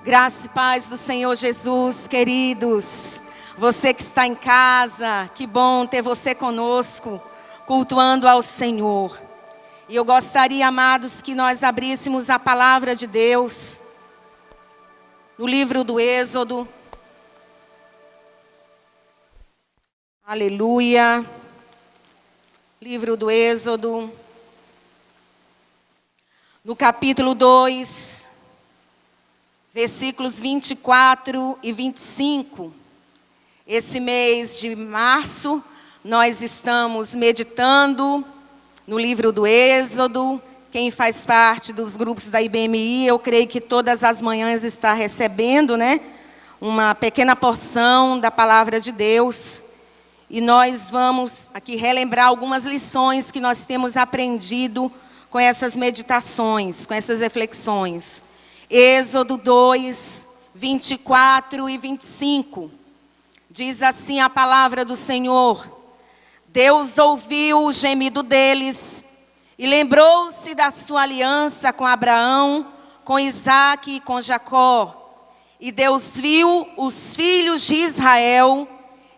Graça e paz do Senhor Jesus, queridos. Você que está em casa, que bom ter você conosco, cultuando ao Senhor. E eu gostaria, amados, que nós abríssemos a palavra de Deus no livro do Êxodo. Aleluia. Livro do Êxodo. No capítulo 2. Versículos 24 e 25. Esse mês de março, nós estamos meditando no livro do Êxodo. Quem faz parte dos grupos da IBMI, eu creio que todas as manhãs está recebendo, uma pequena porção da palavra de Deus. E nós vamos aqui relembrar algumas lições que nós temos aprendido com essas meditações, com essas reflexões. Êxodo 2, 24 e 25. Diz assim a palavra do Senhor: Deus ouviu o gemido deles e lembrou-se da sua aliança com Abraão, com Isaque e com Jacó. E Deus viu os filhos de Israel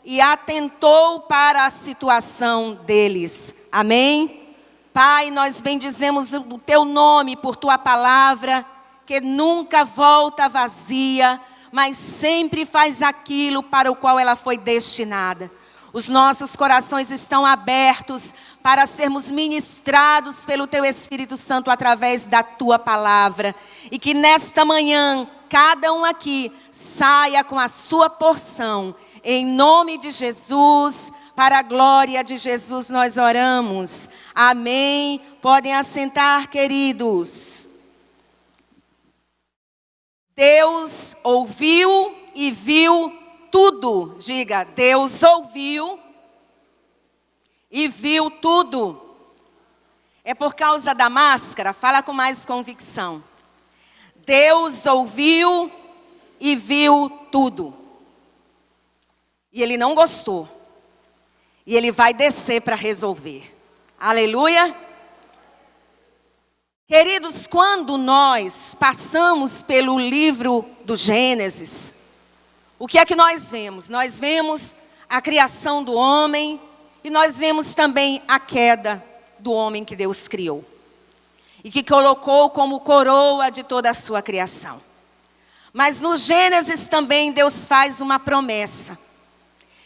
e atentou para a situação deles. Amém? Pai, nós bendizemos o teu nome por tua palavra, que nunca volta vazia, mas sempre faz aquilo para o qual ela foi destinada. Os nossos corações estão abertos para sermos ministrados pelo Teu Espírito Santo através da Tua palavra. E que nesta manhã, cada um aqui saia com a sua porção. Em nome de Jesus, para a glória de Jesus nós oramos. Amém. Podem assentar, queridos. Deus ouviu e viu tudo. Diga, Deus ouviu e viu tudo. É por causa da máscara? Fala com mais convicção. Deus ouviu e viu tudo. E Ele não gostou. E Ele vai descer para resolver. Aleluia. Queridos, quando nós passamos pelo livro do Gênesis, o que é que nós vemos? Nós vemos a criação do homem e nós vemos também a queda do homem que Deus criou. E que colocou como coroa de toda a sua criação. Mas no Gênesis também Deus faz uma promessa.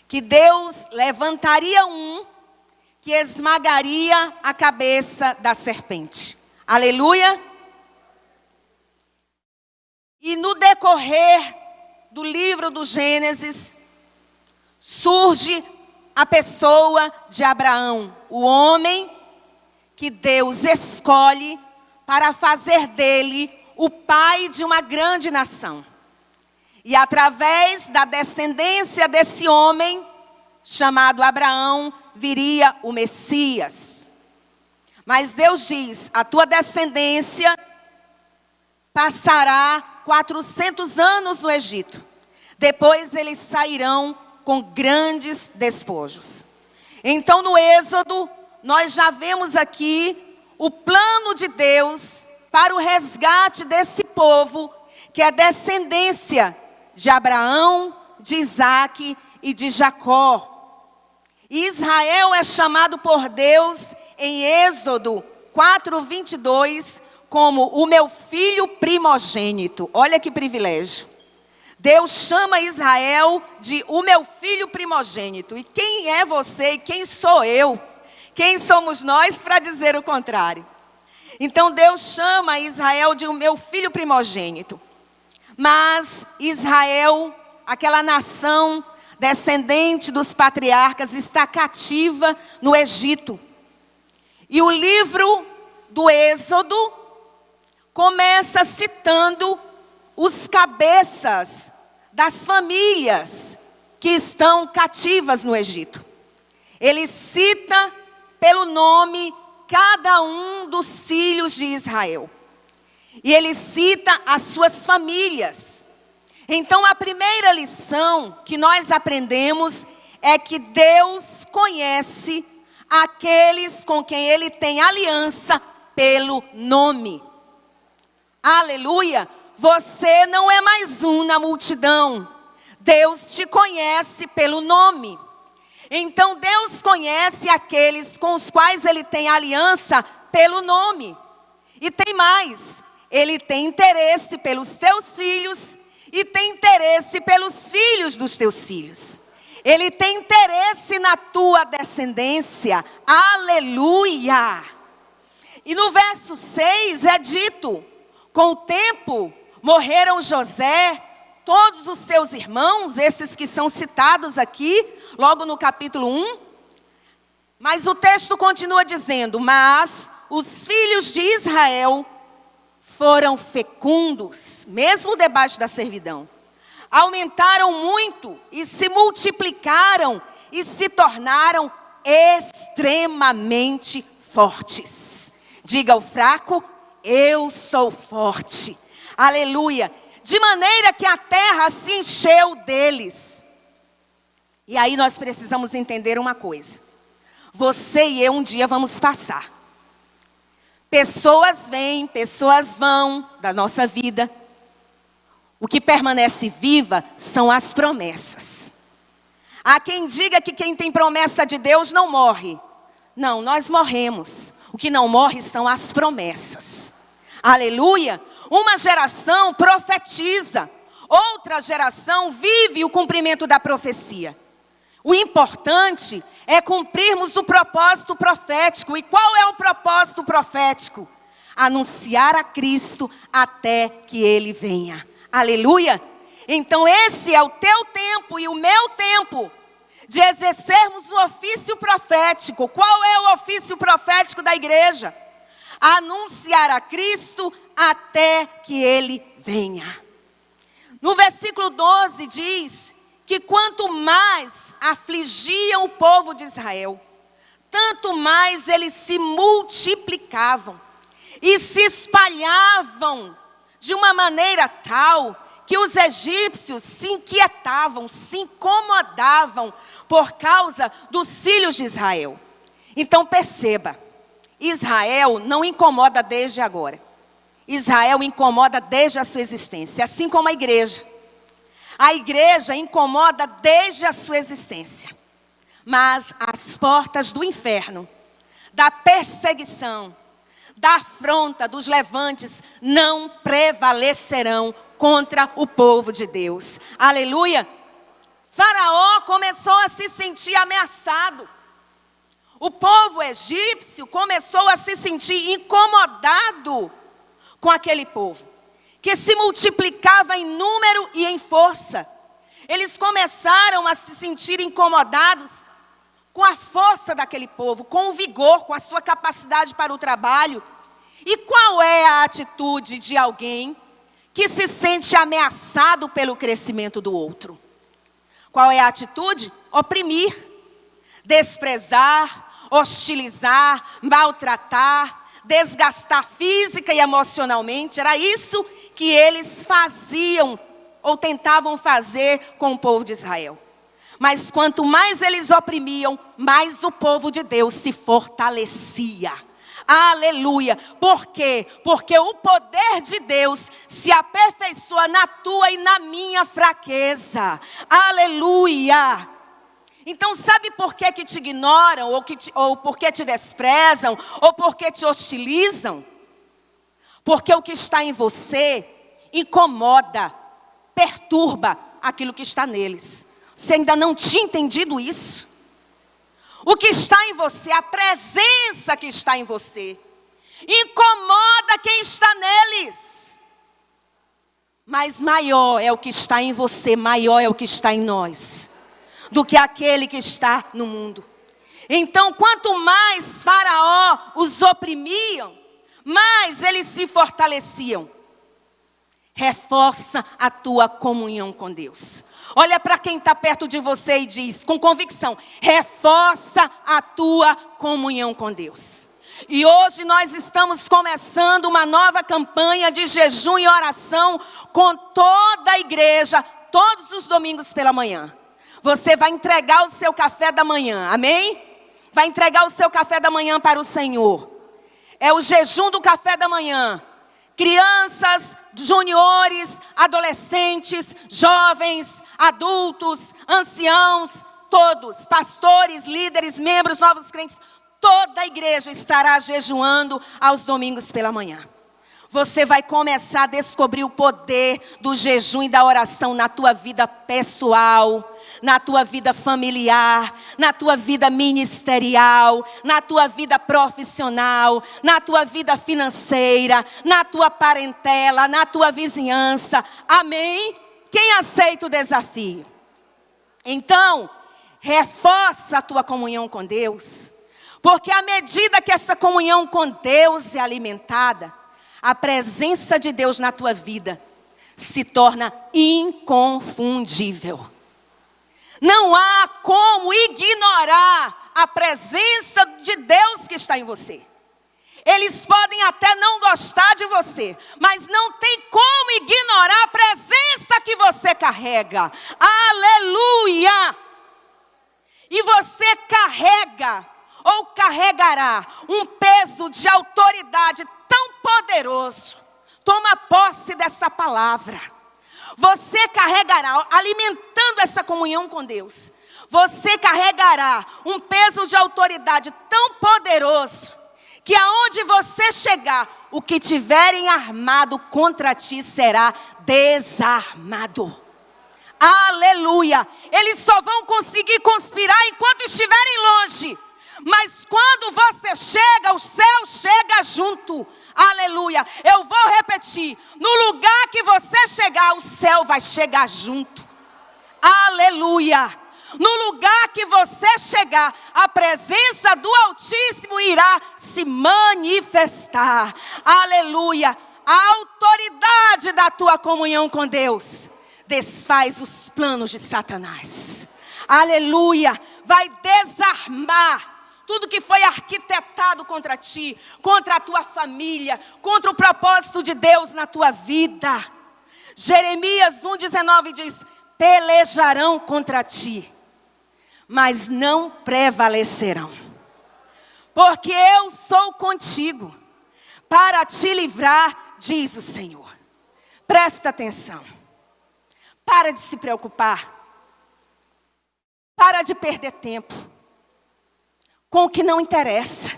Que Deus levantaria um que esmagaria a cabeça da serpente. Aleluia. E no decorrer do livro do Gênesis, surge a pessoa de Abraão, o homem que Deus escolhe para fazer dele o pai de uma grande nação. E através da descendência desse homem, chamado Abraão, viria o Messias. Mas Deus diz, a tua descendência passará 400 anos no Egito. Depois eles sairão com grandes despojos. Então no Êxodo, nós já vemos aqui o plano de Deus para o resgate desse povo, que é descendência de Abraão, de Isaque e de Jacó. E Israel é chamado por Deus em Êxodo 4:22, como o meu filho primogênito. Olha que privilégio. Deus chama Israel de o meu filho primogênito. E quem é você e quem sou eu? Quem somos nós para dizer o contrário? Então Deus chama Israel de o meu filho primogênito. Mas Israel, aquela nação descendente dos patriarcas, está cativa no Egito. E o livro do Êxodo começa citando os cabeças das famílias que estão cativas no Egito. Ele cita pelo nome cada um dos filhos de Israel. E ele cita as suas famílias. Então a primeira lição que nós aprendemos é que Deus conhece aqueles com quem Ele tem aliança pelo nome. Aleluia! você não é mais um na multidão. Deus te conhece pelo nome. Então Deus conhece aqueles com os quais Ele tem aliança pelo nome. E tem mais, Ele tem interesse pelos teus filhos e tem interesse pelos filhos dos teus filhos. Ele tem interesse na tua descendência. Aleluia! E no verso 6 é dito: com o tempo morreram José, todos os seus irmãos, esses que são citados aqui, logo no capítulo 1. Mas o texto continua dizendo: mas os filhos de Israel foram fecundos, mesmo debaixo da servidão. Aumentaram muito e se multiplicaram e se tornaram extremamente fortes. Diga ao fraco: eu sou forte. Aleluia. De maneira que a terra se encheu deles. E aí nós precisamos entender uma coisa. Você e eu um dia vamos passar. Pessoas vêm, pessoas vão da nossa vida. O que permanece viva são as promessas. Há quem diga que quem tem promessa de Deus não morre. Não, nós morremos. O que não morre são as promessas. Aleluia. Uma geração profetiza, outra geração vive o cumprimento da profecia. O importante é cumprirmos o propósito profético. E qual é o propósito profético? Anunciar a Cristo até que Ele venha. Aleluia! Então esse é o teu tempo e o meu tempo de exercermos o ofício profético. Qual é o ofício profético da igreja? Anunciar a Cristo até que Ele venha. No versículo 12 diz que quanto mais afligiam o povo de Israel, tanto mais eles se multiplicavam e se espalhavam de uma maneira tal que os egípcios se inquietavam, se incomodavam por causa dos filhos de Israel. Então perceba, Israel não incomoda desde agora. Israel incomoda desde a sua existência, assim como a igreja. A igreja incomoda desde a sua existência. Mas as portas do inferno, da perseguição, da afronta, dos levantes, não prevalecerão contra o povo de Deus. Aleluia! Faraó começou a se sentir ameaçado. O povo egípcio começou a se sentir incomodado com aquele povo, que se multiplicava em número e em força. Eles começaram a se sentir incomodados com a força daquele povo, com o vigor, com a sua capacidade para o trabalho. E qual é a atitude de alguém que se sente ameaçado pelo crescimento do outro? Qual é a atitude? Oprimir, desprezar, hostilizar, maltratar, desgastar física e emocionalmente. Era isso que eles faziam ou tentavam fazer com o povo de Israel. Mas quanto mais eles oprimiam, mais o povo de Deus se fortalecia. Aleluia. Por quê? Porque o poder de Deus se aperfeiçoa na tua e na minha fraqueza. Aleluia. Então sabe por que te ignoram, ou por que te desprezam, ou por que te hostilizam? Porque o que está em você incomoda, perturba aquilo que está neles. Você ainda não tinha entendido isso? O que está em você, a presença que está em você, incomoda quem está neles. Mas maior é o que está em você, maior é o que está em nós, do que aquele que está no mundo. Então, quanto mais Faraó os oprimiam, mais eles se fortaleciam. Reforça a tua comunhão com Deus. Olha para quem está perto de você e diz, com convicção, reforça a tua comunhão com Deus. E hoje nós estamos começando uma nova campanha de jejum e oração com toda a igreja, todos os domingos pela manhã. Você vai entregar o seu café da manhã, amém? Vai entregar o seu café da manhã para o Senhor. É o jejum do café da manhã. Crianças juniores, adolescentes, jovens, adultos, anciãos, todos, pastores, líderes, membros, novos crentes, toda a igreja estará jejuando aos domingos pela manhã. Você vai começar a descobrir o poder do jejum e da oração na tua vida pessoal, na tua vida familiar, na tua vida ministerial, na tua vida profissional, na tua vida financeira, na tua parentela, na tua vizinhança. Amém? Quem aceita o desafio? Então, reforça a tua comunhão com Deus, porque à medida que essa comunhão com Deus é alimentada, a presença de Deus na tua vida se torna inconfundível. Não há como ignorar a presença de Deus que está em você. Eles podem até não gostar de você, mas não tem como ignorar a presença que você carrega. Aleluia! E você carrega ou carregará um peso de autoridade tão poderoso. Toma posse dessa palavra. Você carregará, alimentando essa comunhão com Deus, você carregará um peso de autoridade tão poderoso, que aonde você chegar, o que tiverem armado contra ti será desarmado. Aleluia! Eles só vão conseguir conspirar enquanto estiverem longe. Mas quando você chega, o céu chega junto. Aleluia. Eu vou repetir. No lugar que você chegar, o céu vai chegar junto. Aleluia. No lugar que você chegar, a presença do Altíssimo irá se manifestar. Aleluia. A autoridade da tua comunhão com Deus desfaz os planos de Satanás. Aleluia. Vai desarmar tudo que foi arquitetado contra ti, contra a tua família, contra o propósito de Deus na tua vida. Jeremias 1,19 diz: pelejarão contra ti, mas não prevalecerão. Porque eu sou contigo, para te livrar, diz o Senhor. Presta atenção. Para de se preocupar. Para de perder tempo com o que não interessa.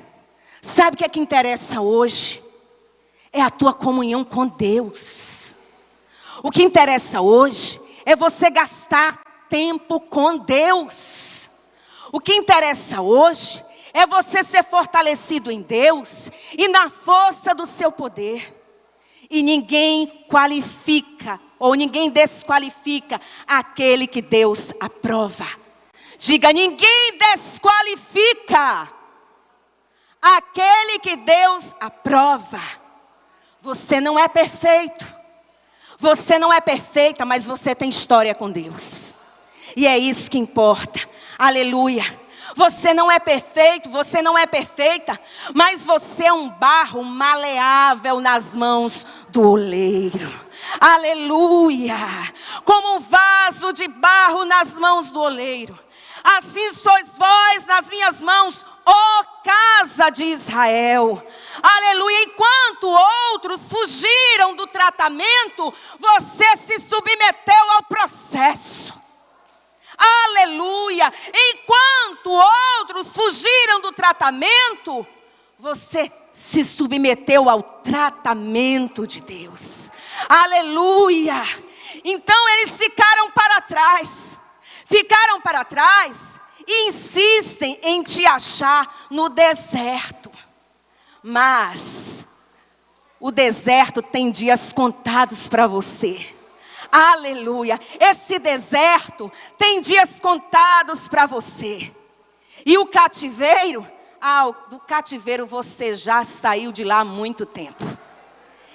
Sabe o que é que interessa hoje? É a tua comunhão com Deus. O que interessa hoje é você gastar tempo com Deus. O que interessa hoje é você ser fortalecido em Deus e na força do seu poder. E ninguém qualifica ou ninguém desqualifica aquele que Deus aprova. Diga: ninguém desqualifica aquele que Deus aprova. Você não é perfeito. Você não é perfeita, mas você tem história com Deus. E é isso que importa. Aleluia. Você não é perfeito, você não é perfeita, mas você é um barro maleável nas mãos do oleiro. Aleluia. Como um vaso de barro nas mãos do oleiro. Assim sois vós nas minhas mãos, ó casa de Israel. Aleluia. Enquanto outros fugiram do tratamento, você se submeteu ao processo. Aleluia. Enquanto outros fugiram do tratamento, você se submeteu ao tratamento de Deus. Aleluia. Então eles ficaram para trás. Ficaram para trás e insistem em te achar no deserto. Mas o deserto tem dias contados para você. Aleluia. Esse deserto tem dias contados para você. E o cativeiro, do cativeiro você já saiu de lá há muito tempo.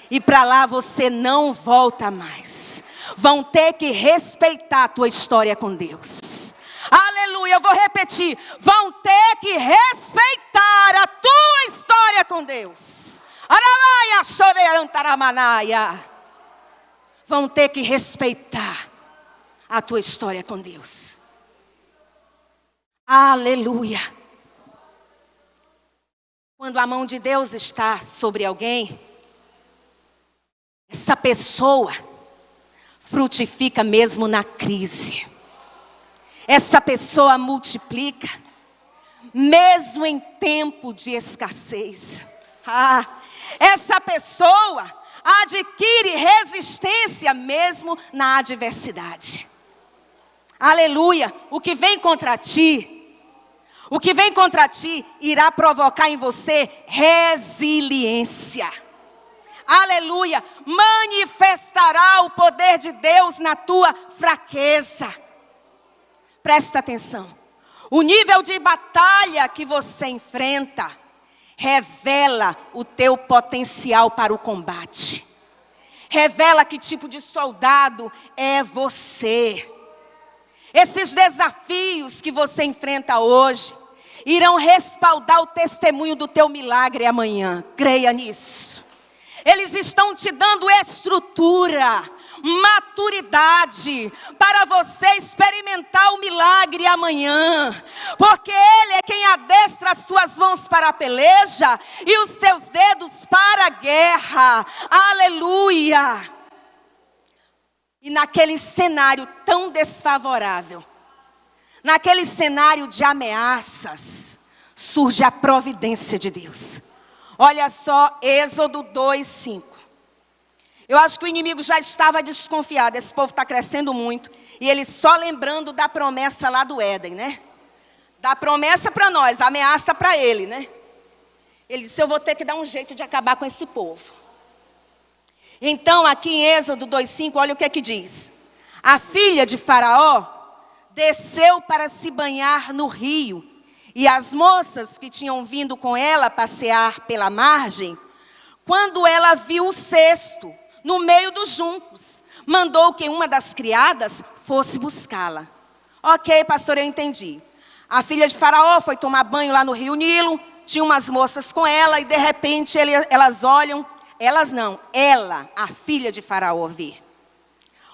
E para lá você não volta mais. Vão ter que respeitar a tua história com Deus. Aleluia, eu vou repetir. Vão ter que respeitar a tua história com Deus. Vão ter que respeitar a tua história com Deus. Aleluia. Quando a mão de Deus está sobre alguém, Essa pessoa frutifica mesmo na crise. Essa pessoa multiplica mesmo em tempo de escassez. Essa pessoa adquire resistência mesmo na adversidade. Aleluia! O que vem contra ti irá provocar em você resiliência. Aleluia! Manifestará o poder de Deus na tua fraqueza. Presta atenção. O nível de batalha que você enfrenta revela o teu potencial para o combate. Revela que tipo de soldado é você. Esses desafios que você enfrenta hoje irão respaldar o testemunho do teu milagre amanhã. Creia nisso. Eles estão te dando estrutura, maturidade para você experimentar o milagre amanhã. Porque Ele é quem adestra as suas mãos para a peleja e os seus dedos para a guerra. Aleluia! E naquele cenário tão desfavorável, naquele cenário de ameaças, surge a providência de Deus. Olha só, Êxodo 2:5. Eu acho que o inimigo já estava desconfiado. Esse povo está crescendo muito. E ele só lembrando da promessa lá do Éden, né? Da promessa para nós, a ameaça para ele, né? Ele disse, eu vou ter que dar um jeito de acabar com esse povo. Então, aqui em Êxodo 2:5, olha o que é que diz. A filha de Faraó desceu para se banhar no rio. E as moças que tinham vindo com ela passear pela margem, quando ela viu o cesto no meio dos juncos, mandou que uma das criadas fosse buscá-la. Ok, pastor, eu entendi. A filha de Faraó foi tomar banho lá no rio Nilo, tinha umas moças com ela, e de repente elas olham, ela, a filha de Faraó, vê.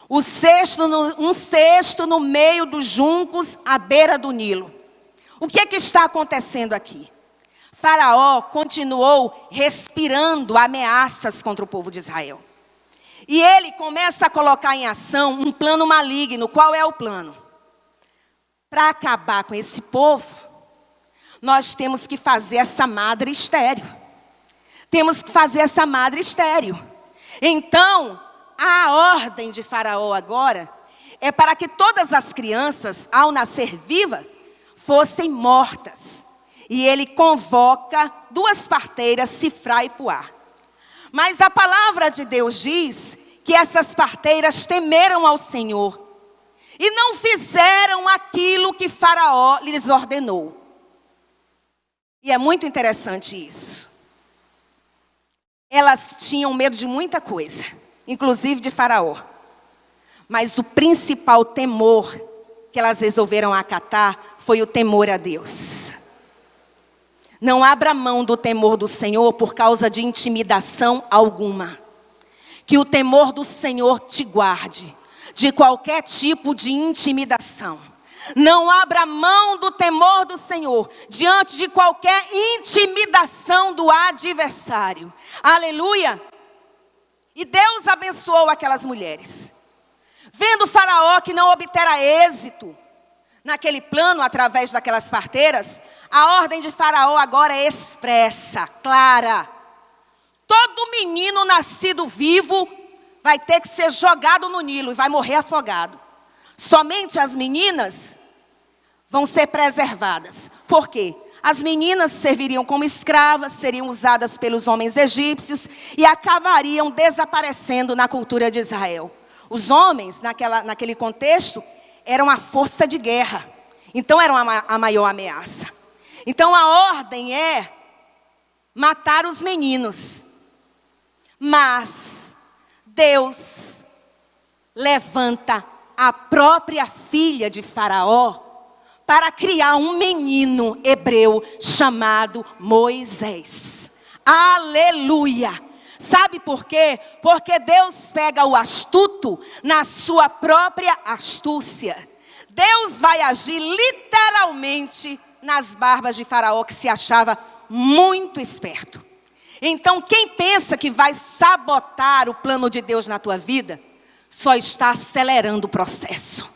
Um cesto no meio dos juncos, à beira do Nilo. O que é que está acontecendo aqui? Faraó continuou respirando ameaças contra o povo de Israel. E ele começa a colocar em ação um plano maligno. Qual é o plano? Para acabar com esse povo, nós temos que fazer essa madre estéril. Temos que fazer essa madre estéril. Então, a ordem de Faraó agora é para que todas as crianças, ao nascer vivas, fossem mortas. E ele convoca 2 parteiras, Sifrá e Puá. Mas a palavra de Deus diz que essas parteiras temeram ao Senhor e não fizeram aquilo que Faraó lhes ordenou. E é muito interessante isso. Elas tinham medo de muita coisa, inclusive de Faraó. Mas o principal temor que elas resolveram acatar foi o temor a Deus. Não abra mão do temor do Senhor por causa de intimidação alguma. Que o temor do Senhor te guarde de qualquer tipo de intimidação. Não abra mão do temor do Senhor diante de qualquer intimidação do adversário. Aleluia! E Deus abençoou aquelas mulheres. Vendo Faraó que não obtera êxito naquele plano através daquelas parteiras, a ordem de Faraó agora é expressa, clara. Todo menino nascido vivo vai ter que ser jogado no Nilo e vai morrer afogado. Somente as meninas vão ser preservadas. Por quê? As meninas serviriam como escravas, seriam usadas pelos homens egípcios e acabariam desaparecendo na cultura de Israel. Os homens, naquele contexto, eram a força de guerra. Então eram a maior ameaça. Então a ordem é matar os meninos. Mas Deus levanta a própria filha de Faraó para criar um menino hebreu chamado Moisés. Aleluia! Sabe por quê? Porque Deus pega o astuto na sua própria astúcia. Deus vai agir literalmente nas barbas de Faraó, que se achava muito esperto. Então, quem pensa que vai sabotar o plano de Deus na tua vida, só está acelerando o processo.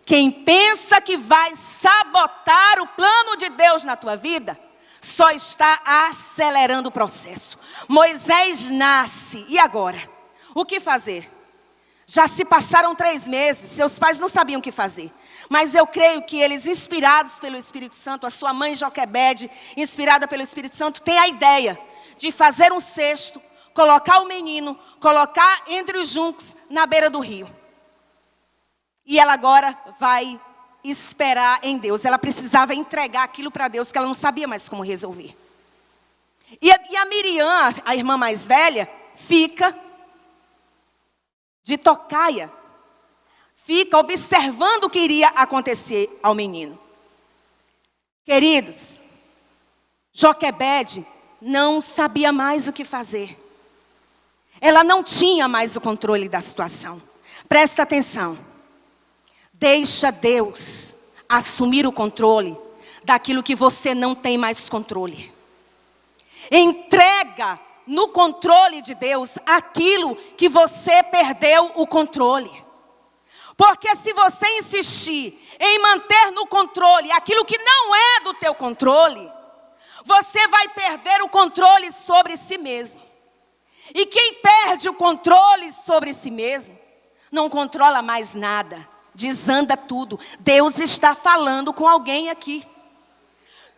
Quem pensa que vai sabotar o plano de Deus na tua vida, só está acelerando o processo. Moisés nasce, e agora? O que fazer? Já se passaram 3 meses, seus pais não sabiam o que fazer. Mas eu creio que eles, inspirados pelo Espírito Santo, a sua mãe Joquebede, inspirada pelo Espírito Santo, tem a ideia de fazer um cesto, colocar o menino, colocar entre os juncos na beira do rio. E ela agora vai esperar em Deus. Ela precisava entregar aquilo para Deus que ela não sabia mais como resolver. E a Miriam, a irmã mais velha, fica de tocaia. Fica observando o que iria acontecer ao menino. Queridos, Joquebede não sabia mais o que fazer. Ela não tinha mais o controle da situação. Presta atenção. Deixa Deus assumir o controle daquilo que você não tem mais controle. Entrega no controle de Deus aquilo que você perdeu o controle. Porque se você insistir em manter no controle aquilo que não é do teu controle, você vai perder o controle sobre si mesmo. E quem perde o controle sobre si mesmo, não controla mais nada. Desanda tudo. Deus está falando com alguém aqui.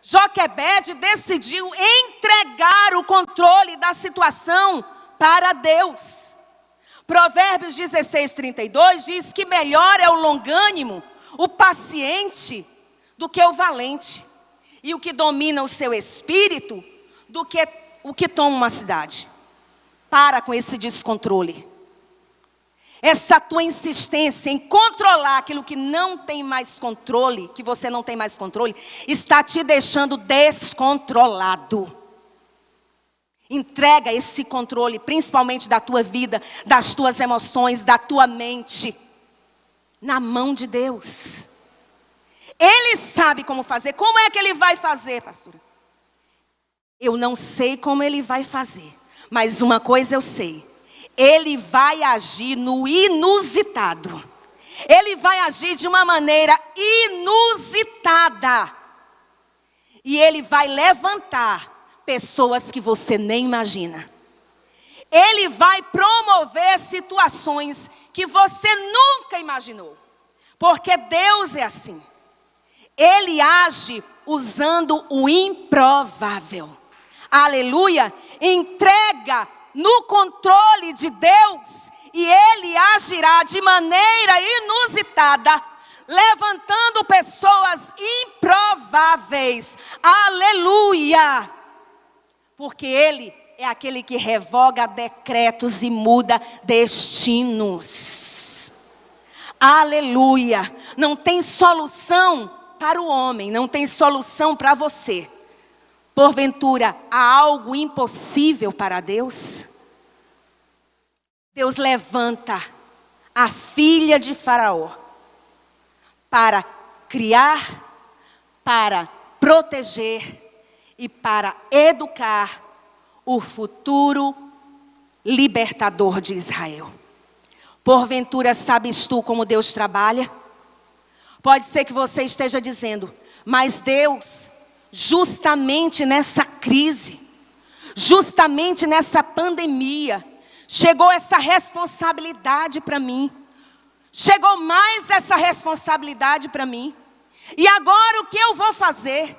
Joquebede decidiu entregar o controle da situação para Deus. Provérbios 16:32 diz que melhor é o longânimo, o paciente, do que o valente. E o que domina o seu espírito, do que o que toma uma cidade. Para com esse descontrole. Essa tua insistência em controlar aquilo que não tem mais controle, que você não tem mais controle, está te deixando descontrolado. Entrega esse controle, principalmente da tua vida, das tuas emoções, da tua mente, na mão de Deus. Ele sabe como fazer. Como é que ele vai fazer, pastora? Eu não sei como ele vai fazer, mas uma coisa eu sei. Ele vai agir no inusitado. Ele vai agir de uma maneira inusitada. E ele vai levantar pessoas que você nem imagina. Ele vai promover situações que você nunca imaginou. Porque Deus é assim. Ele age usando o improvável. Aleluia. Entrega no controle de Deus, e Ele agirá de maneira inusitada, levantando pessoas improváveis. Aleluia! Porque Ele é aquele que revoga decretos e muda destinos. Aleluia! Não tem solução para o homem, não tem solução para você. Porventura, há algo impossível para Deus? Deus levanta a filha de Faraó para criar, para proteger e para educar o futuro libertador de Israel. Porventura, sabes tu como Deus trabalha? Pode ser que você esteja dizendo, mas Deus, justamente nessa crise, justamente nessa pandemia, chegou essa responsabilidade para mim. Chegou mais essa responsabilidade para mim. E agora o que eu vou fazer?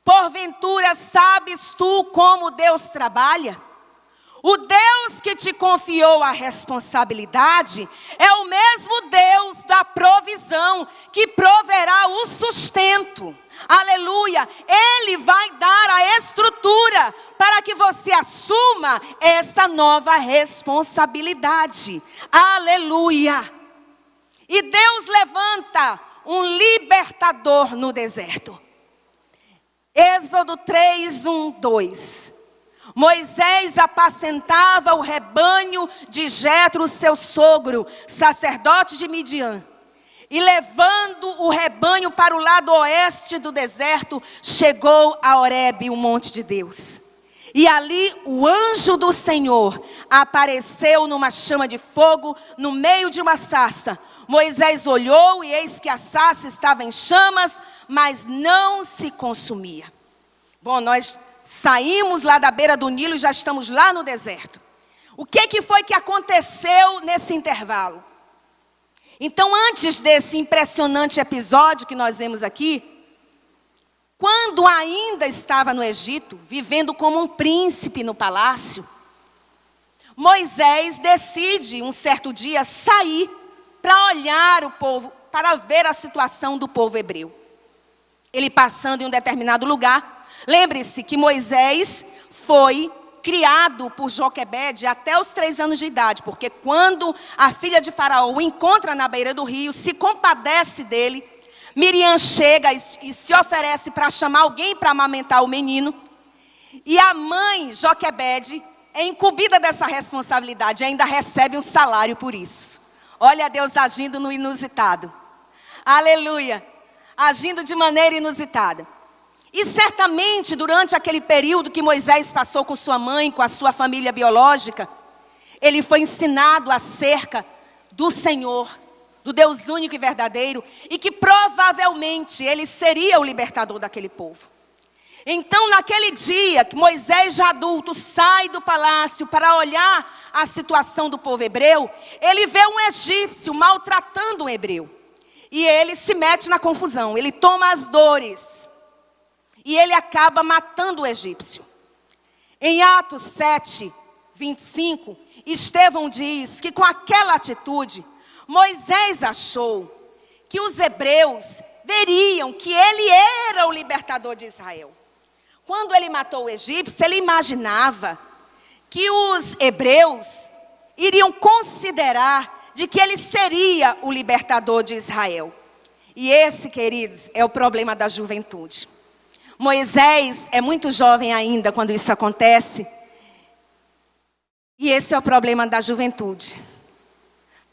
Porventura sabes tu como Deus trabalha? O Deus que te confiou a responsabilidade é o mesmo Deus da provisão, que proverá o sustento. Aleluia! Ele vai dar a estrutura para que você assuma essa nova responsabilidade. Aleluia! E Deus levanta um libertador no deserto. Êxodo 3, 1, 2. Moisés apacentava o rebanho de Jetro, seu sogro, sacerdote de Midian. E levando o rebanho para o lado oeste do deserto, chegou a Horebe, o monte de Deus. E ali o anjo do Senhor apareceu numa chama de fogo no meio de uma sarça. Moisés olhou e eis que a sarça estava em chamas, mas não se consumia. Bom, nós saímos lá da beira do Nilo e já estamos lá no deserto. O que foi que aconteceu nesse intervalo? Então, antes desse impressionante episódio que nós vemos aqui, quando ainda estava no Egito, vivendo como um príncipe no palácio, Moisés decide um certo dia sair para olhar o povo, para ver a situação do povo hebreu. Ele passando em um determinado lugar, lembre-se que Moisés foi criado por Joquebede até os 3 anos de idade, porque quando a filha de Faraó o encontra na beira do rio, se compadece dele, Miriam chega e se oferece para chamar alguém para amamentar o menino. E a mãe, Joquebede, é incumbida dessa responsabilidade, ainda recebe um salário por isso. Olha Deus agindo no inusitado. Aleluia! Agindo de maneira inusitada. E certamente durante aquele período que Moisés passou com sua mãe, com a sua família biológica, ele foi ensinado acerca do Senhor, do Deus único e verdadeiro, e que provavelmente ele seria o libertador daquele povo. Então, naquele dia que Moisés, já adulto, sai do palácio para olhar a situação do povo hebreu, ele vê um egípcio maltratando um hebreu. E ele se mete na confusão, ele toma as dores. E ele acaba matando o egípcio. Em Atos 7, 25, Estevão diz que com aquela atitude, Moisés achou que os hebreus veriam que ele era o libertador de Israel. Quando ele matou o egípcio, ele imaginava que os hebreus iriam considerar de que ele seria o libertador de Israel. E esse, queridos, é o problema da juventude. Moisés é muito jovem ainda quando isso acontece. E esse é o problema da juventude.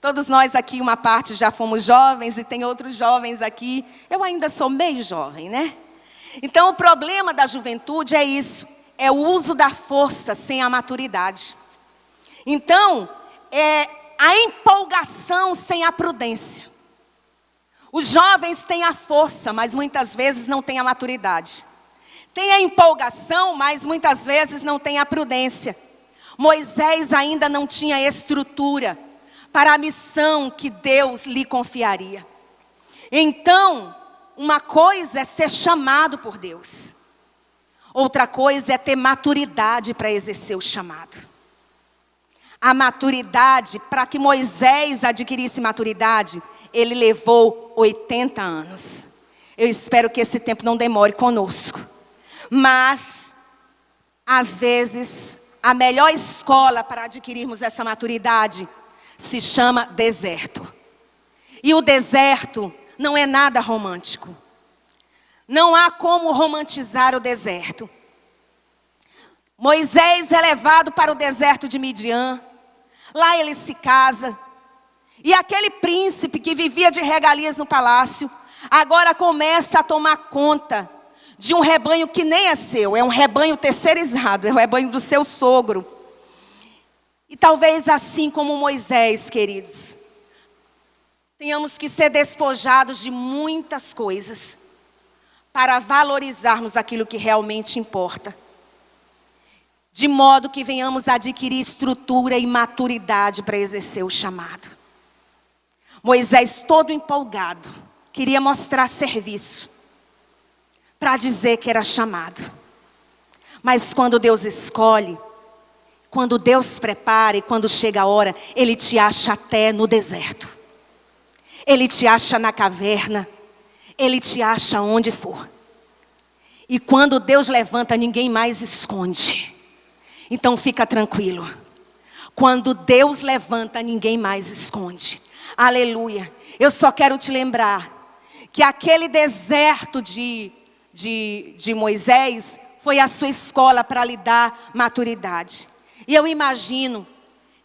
Todos nós aqui, uma parte, já fomos jovens e tem outros jovens aqui. Eu ainda sou meio jovem, né? Então, o problema da juventude é isso. É o uso da força sem a maturidade. Então, é a empolgação sem a prudência. Os jovens têm a força, mas muitas vezes não têm a maturidade. Tem a empolgação, mas muitas vezes não tem a prudência. Moisés ainda não tinha estrutura para a missão que Deus lhe confiaria. Então, uma coisa é ser chamado por Deus. Outra coisa é ter maturidade para exercer o chamado. A maturidade, para que Moisés adquirisse maturidade, ele levou 80 anos. Eu espero que esse tempo não demore conosco. Mas, às vezes, a melhor escola para adquirirmos essa maturidade se chama deserto. E o deserto não é nada romântico. Não há como romantizar o deserto. Moisés é levado para o deserto de Midian. Lá ele se casa. E aquele príncipe que vivia de regalias no palácio, agora começa a tomar conta de um rebanho que nem é seu. É um rebanho terceirizado, é o rebanho do seu sogro. E talvez assim como Moisés, queridos, tenhamos que ser despojados de muitas coisas para valorizarmos aquilo que realmente importa. De modo que venhamos adquirir estrutura e maturidade para exercer o chamado. Moisés, todo empolgado, queria mostrar serviço para dizer que era chamado. Mas quando Deus escolhe, quando Deus prepara e quando chega a hora, Ele te acha até no deserto. Ele te acha na caverna. Ele te acha onde for. E quando Deus levanta, ninguém mais esconde. Então fica tranquilo. Quando Deus levanta, ninguém mais esconde. Aleluia. Eu só quero te lembrar que aquele deserto de Moisés foi a sua escola para lhe dar maturidade. E eu imagino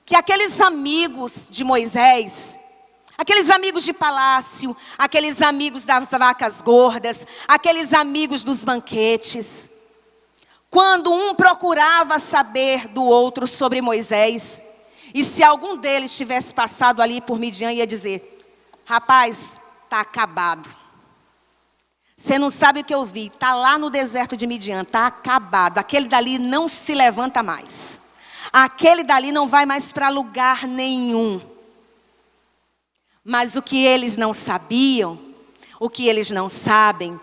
que aqueles amigos de Moisés, aqueles amigos de palácio, aqueles amigos das vacas gordas, aqueles amigos dos banquetes, quando um procurava saber do outro sobre Moisés, e se algum deles tivesse passado ali por Midian, ia dizer: rapaz, está acabado. Você não sabe o que eu vi, está lá no deserto de Midian, está acabado. Aquele dali não se levanta mais. Aquele dali não vai mais para lugar nenhum. Mas o que eles não sabiam, o que eles não sabem,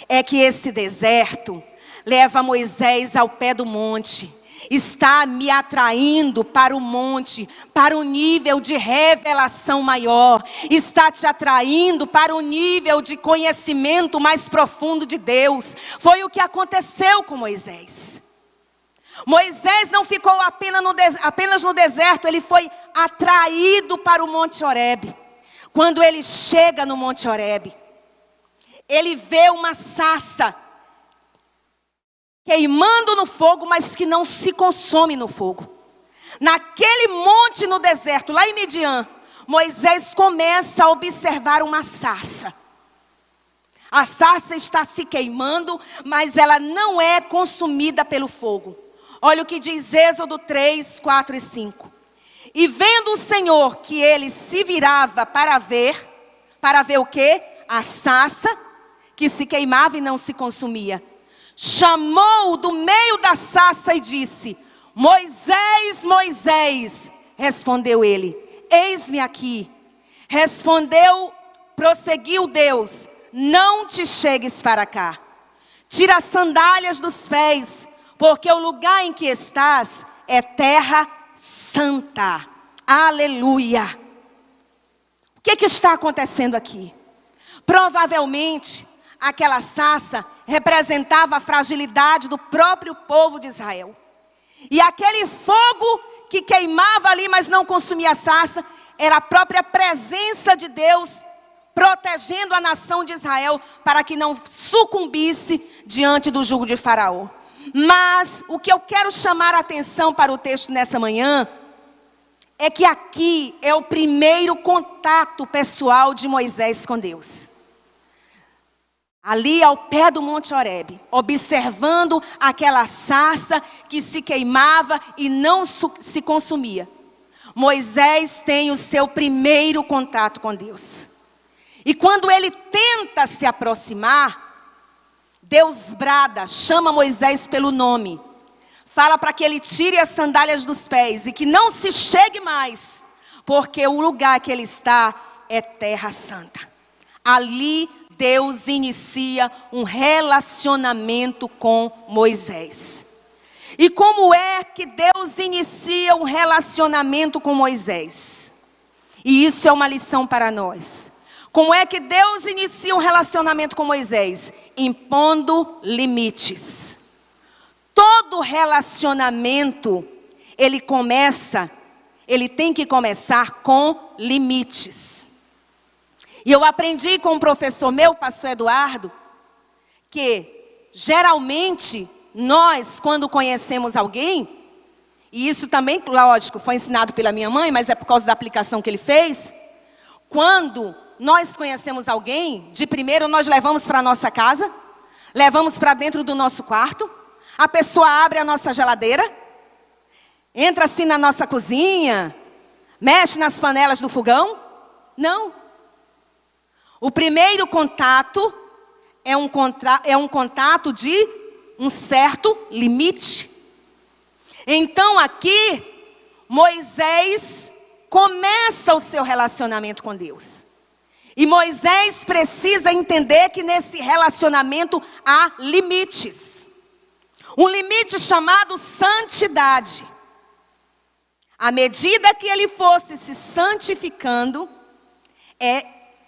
é que esse deserto leva Moisés ao pé do monte. Está me atraindo para o monte, para um nível de revelação maior. Está te atraindo para um nível de conhecimento mais profundo de Deus. Foi o que aconteceu com Moisés. Moisés não ficou apenas no deserto, ele foi atraído para o Monte Horebe. Quando ele chega no Monte Horebe, ele vê uma sarça queimando no fogo, mas que não se consome no fogo. Naquele monte no deserto, lá em Midian, Moisés começa a observar uma sarça. A sarça está se queimando, mas ela não é consumida pelo fogo. Olha o que diz Êxodo 3, 4 e 5. E vendo o Senhor que ele se virava para ver o quê? A sarça que se queimava e não se consumia. Chamou-o do meio da sarça e disse: Moisés, Moisés. Respondeu ele: eis-me aqui. Prosseguiu Deus: não te chegues para cá. Tira as sandálias dos pés, porque o lugar em que estás é terra santa. Aleluia. O que está acontecendo aqui? Provavelmente, aquela sarça representava a fragilidade do próprio povo de Israel. E aquele fogo que queimava ali, mas não consumia a sarça, era a própria presença de Deus protegendo a nação de Israel para que não sucumbisse diante do jugo de Faraó. Mas o que eu quero chamar a atenção para o texto nessa manhã é que aqui é o primeiro contato pessoal de Moisés com Deus. Ali ao pé do Monte Horebe, observando aquela sarça que se queimava e não se consumia. Moisés tem o seu primeiro contato com Deus. E quando ele tenta se aproximar, Deus brada, chama Moisés pelo nome. Fala para que ele tire as sandálias dos pés e que não se chegue mais, porque o lugar que ele está é terra santa. Ali Deus inicia um relacionamento com Moisés. E como é que Deus inicia um relacionamento com Moisés? E isso é uma lição para nós. Como é que Deus inicia um relacionamento com Moisés? Impondo limites. Todo relacionamento, ele tem que começar com limites. E eu aprendi com um professor meu, pastor Eduardo, que geralmente nós, quando conhecemos alguém, e isso também, lógico, foi ensinado pela minha mãe, mas é por causa da aplicação que ele fez. Quando nós conhecemos alguém, de primeiro nós levamos para a nossa casa, levamos para dentro do nosso quarto, a pessoa abre a nossa geladeira, entra assim na nossa cozinha, mexe nas panelas do fogão. Não. O primeiro contato é um contato de um certo limite. Então aqui, Moisés começa o seu relacionamento com Deus. E Moisés precisa entender que nesse relacionamento há limites. Um limite chamado santidade. À medida que ele fosse se santificando,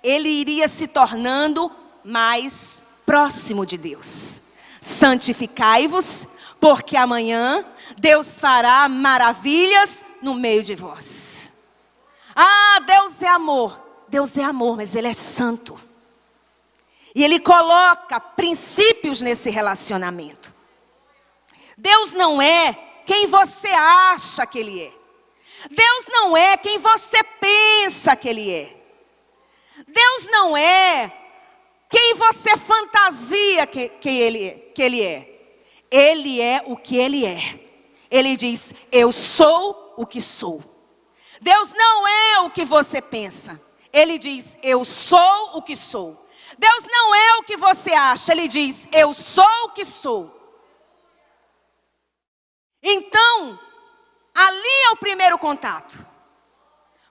ele iria se tornando mais próximo de Deus. Santificai-vos, porque amanhã Deus fará maravilhas no meio de vós. Ah, Deus é amor. Deus é amor, mas Ele é santo. E Ele coloca princípios nesse relacionamento. Deus não é quem você acha que Ele é. Deus não é quem você pensa que Ele é. Deus não é quem você fantasia que Ele é. Ele é o que Ele é. Ele diz, eu sou o que sou. Deus não é o que você pensa. Ele diz, eu sou o que sou. Deus não é o que você acha. Ele diz, eu sou o que sou. Então, ali é o primeiro contato.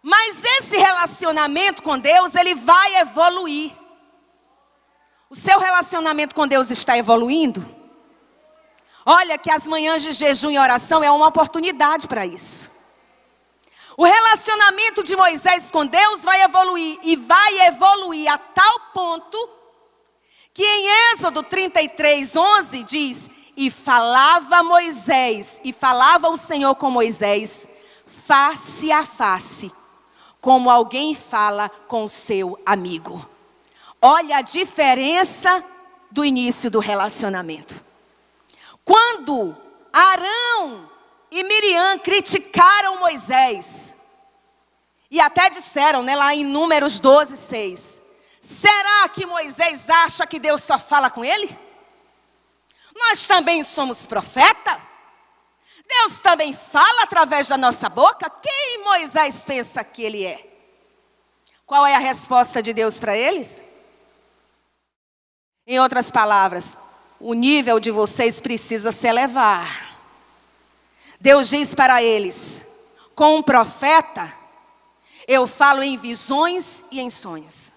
Mas esse relacionamento com Deus, ele vai evoluir. O seu relacionamento com Deus está evoluindo? Olha que as manhãs de jejum e oração é uma oportunidade para isso. O relacionamento de Moisés com Deus vai evoluir. E vai evoluir a tal ponto que em Êxodo 33:11 diz, e falava Moisés, e falava o Senhor com Moisés, face a face, como alguém fala com o seu amigo. Olha a diferença do início do relacionamento. Quando Arão e Miriam criticaram Moisés, e até disseram, lá em Números 12:6, será que Moisés acha que Deus só fala com ele? Nós também somos profetas? Deus também fala através da nossa boca? Quem Moisés pensa que ele é? Qual é a resposta de Deus para eles? Em outras palavras, o nível de vocês precisa se elevar. Deus diz para eles, com um profeta, eu falo em visões e em sonhos.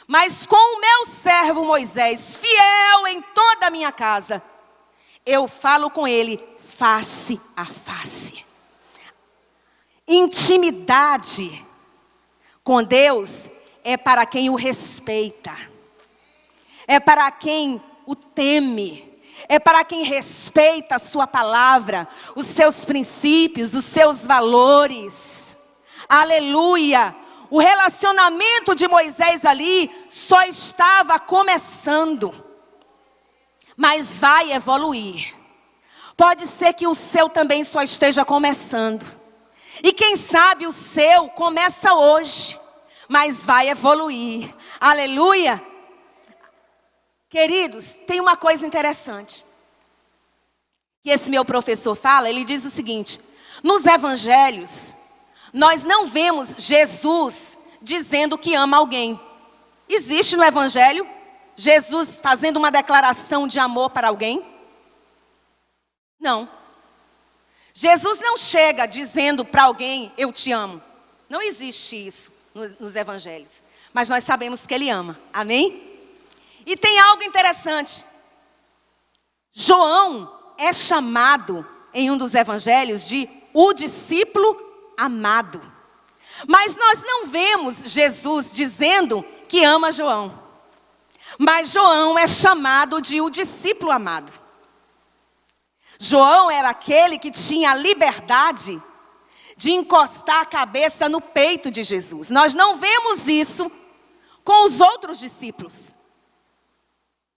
Mas com o meu servo Moisés, fiel em toda a minha casa, eu falo com ele face a face. Intimidade com Deus é para quem o respeita. É para quem o teme. É para quem respeita a sua palavra, os seus princípios, os seus valores. Aleluia! O relacionamento de Moisés ali só estava começando. Mas vai evoluir. Pode ser que o seu também só esteja começando. E quem sabe o seu começa hoje, mas vai evoluir. Aleluia! Queridos, tem uma coisa interessante. Que esse meu professor fala, ele diz o seguinte, nos evangelhos, nós não vemos Jesus dizendo que ama alguém. Existe no evangelho Jesus fazendo uma declaração de amor para alguém? Não. Jesus não chega dizendo para alguém, eu te amo. Não existe isso nos evangelhos. Mas nós sabemos que Ele ama. Amém? E tem algo interessante. João é chamado em um dos evangelhos de o discípulo amado. Mas nós não vemos Jesus dizendo que ama João. Mas João é chamado de o discípulo amado. João era aquele que tinha a liberdade de encostar a cabeça no peito de Jesus. Nós não vemos isso com os outros discípulos.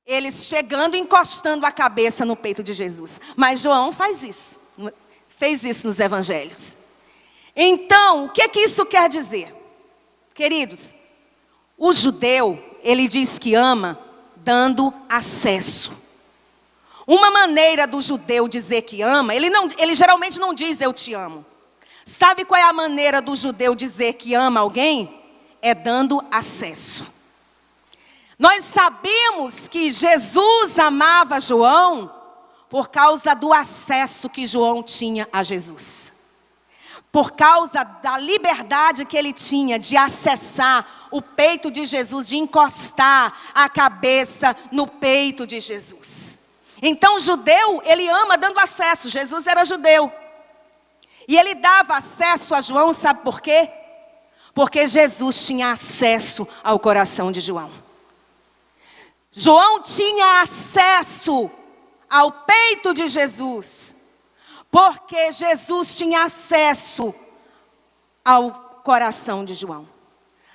Eles chegando e encostando a cabeça no peito de Jesus. Mas João faz isso. Fez isso nos evangelhos. Então, o que isso quer dizer? Queridos, o judeu, ele diz que ama dando acesso. Uma maneira do judeu dizer que ama, ele geralmente não diz eu te amo. Sabe qual é a maneira do judeu dizer que ama alguém? É dando acesso. Nós sabemos que Jesus amava João por causa do acesso que João tinha a Jesus. Por causa da liberdade que ele tinha de acessar o peito de Jesus, de encostar a cabeça no peito de Jesus. Então o judeu, ele ama dando acesso. Jesus era judeu. E ele dava acesso a João, sabe por quê? Porque Jesus tinha acesso ao coração de João. João tinha acesso ao peito de Jesus, porque Jesus tinha acesso ao coração de João.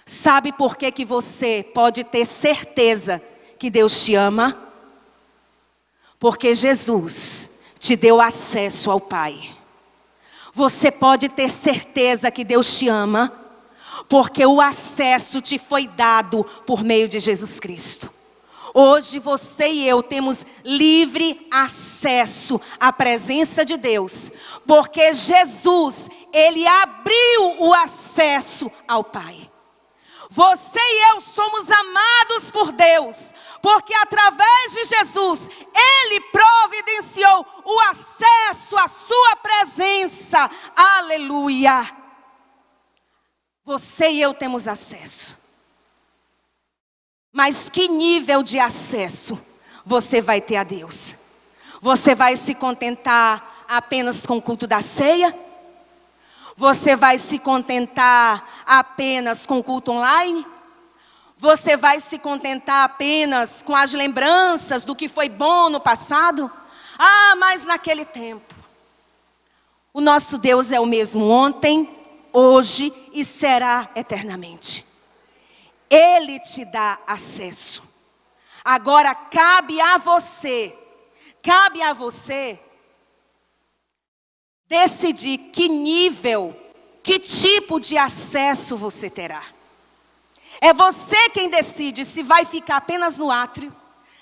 Sabe por que você pode ter certeza que Deus te ama? Porque Jesus te deu acesso ao Pai. Você pode ter certeza que Deus te ama, porque o acesso te foi dado por meio de Jesus Cristo. Hoje você e eu temos livre acesso à presença de Deus, porque Jesus, Ele abriu o acesso ao Pai. Você e eu somos amados por Deus, porque através de Jesus, Ele providenciou o acesso à sua presença. Aleluia! Você e eu temos acesso. Mas que nível de acesso você vai ter a Deus? Você vai se contentar apenas com o culto da ceia? Você vai se contentar apenas com o culto online? Você vai se contentar apenas com as lembranças do que foi bom no passado? Ah, mas naquele tempo. O nosso Deus é o mesmo ontem, hoje e será eternamente. Ele te dá acesso. Agora cabe a você decidir que nível, que tipo de acesso você terá. É você quem decide se vai ficar apenas no átrio,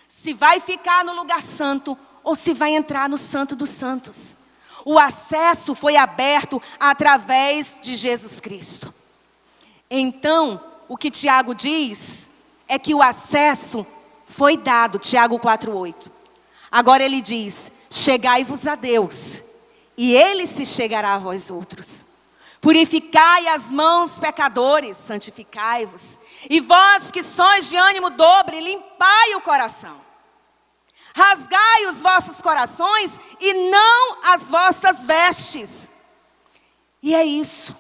se vai ficar no lugar santo ou se vai entrar no Santo dos Santos. O acesso foi aberto através de Jesus Cristo. Então, o que Tiago diz é que o acesso foi dado, Tiago 4,8. Agora ele diz, chegai-vos a Deus, e Ele se chegará a vós outros. Purificai as mãos, pecadores, santificai-vos. E vós que sois de ânimo dobre, limpai o coração. Rasgai os vossos corações e não as vossas vestes. E é isso.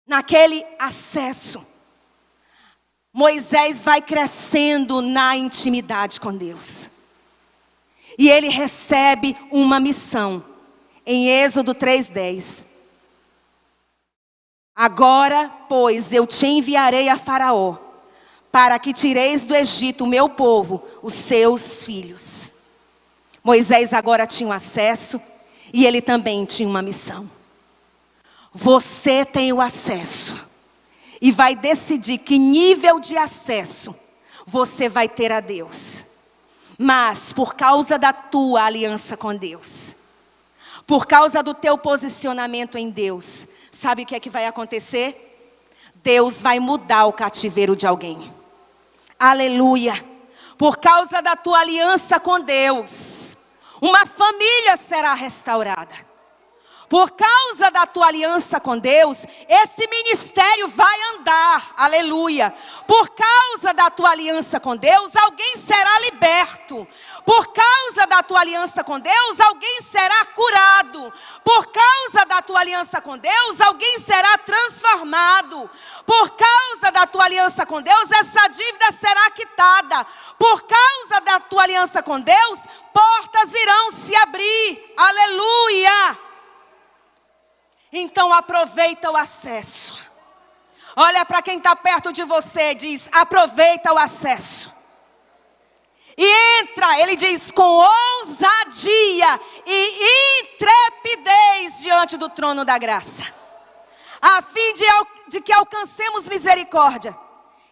Naquele acesso, Moisés vai crescendo na intimidade com Deus. E ele recebe uma missão. Em Êxodo 3:10. Agora, pois, eu te enviarei a Faraó, para que tireis do Egito o meu povo, os seus filhos. Moisés agora tinha um acesso e ele também tinha uma missão. Você tem o acesso e vai decidir que nível de acesso você vai ter a Deus. Mas por causa da tua aliança com Deus, por causa do teu posicionamento em Deus, sabe o que é que vai acontecer? Deus vai mudar o cativeiro de alguém. Aleluia! Por causa da tua aliança com Deus, uma família será restaurada. Por causa da tua aliança com Deus, esse ministério vai andar, aleluia. Por causa da tua aliança com Deus, alguém será liberto. Por causa da tua aliança com Deus, alguém será curado. Por causa da tua aliança com Deus, alguém será transformado. Por causa da tua aliança com Deus, essa dívida será quitada. Por causa da tua aliança com Deus, portas irão se abrir, aleluia. Então aproveita o acesso. Olha para quem está perto de você e diz, aproveita o acesso. E entra, ele diz, com ousadia e intrepidez diante do trono da graça. A fim de que alcancemos misericórdia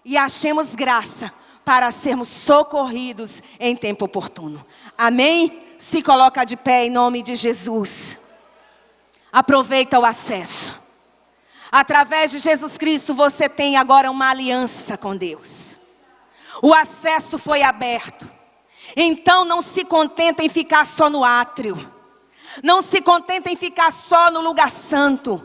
e achemos graça para sermos socorridos em tempo oportuno. Amém? Se coloca de pé em nome de Jesus. Aproveita o acesso. Através de Jesus Cristo você tem agora uma aliança com Deus. O acesso foi aberto. Então não se contenta em ficar só no átrio. Não se contenta em ficar só no lugar santo.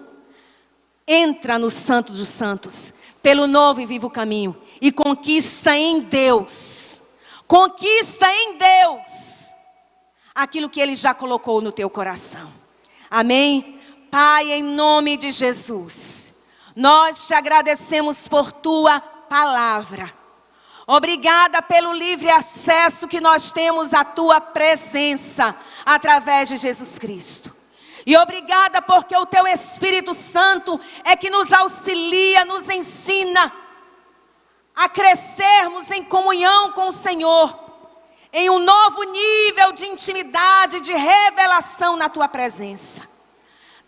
Entra no Santo dos Santos, pelo novo e vivo caminho, e conquista em Deus. Conquista em Deus aquilo que Ele já colocou no teu coração. Amém? Pai, em nome de Jesus, nós te agradecemos por tua palavra. Obrigada pelo livre acesso que nós temos à tua presença através de Jesus Cristo. E obrigada porque o teu Espírito Santo é que nos auxilia, nos ensina a crescermos em comunhão com o Senhor, em um novo nível de intimidade, de revelação na tua presença.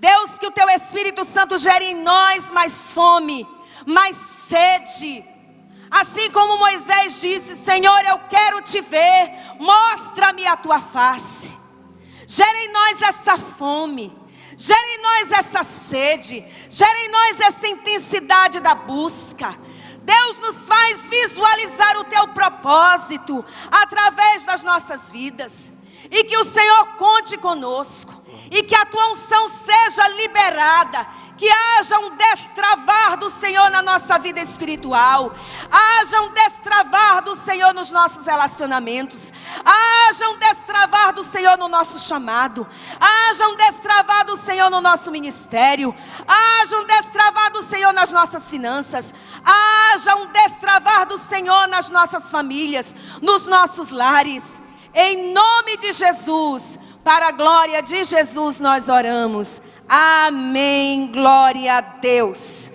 Deus, que o teu Espírito Santo gere em nós mais fome, mais sede. Assim como Moisés disse: Senhor, eu quero te ver, mostra-me a tua face. Gera em nós essa fome, gera em nós essa sede, gera em nós essa intensidade da busca. Deus nos faz visualizar o teu propósito através das nossas vidas. E que o Senhor conte conosco. E que a tua unção seja liberada. Que haja um destravar do Senhor na nossa vida espiritual. Haja um destravar do Senhor nos nossos relacionamentos. Haja um destravar do Senhor no nosso chamado. Haja um destravar do Senhor no nosso ministério. Haja um destravar do Senhor nas nossas finanças. Haja um destravar do Senhor nas nossas famílias, nos nossos lares. Em nome de Jesus, para a glória de Jesus nós oramos. Amém. Glória a Deus.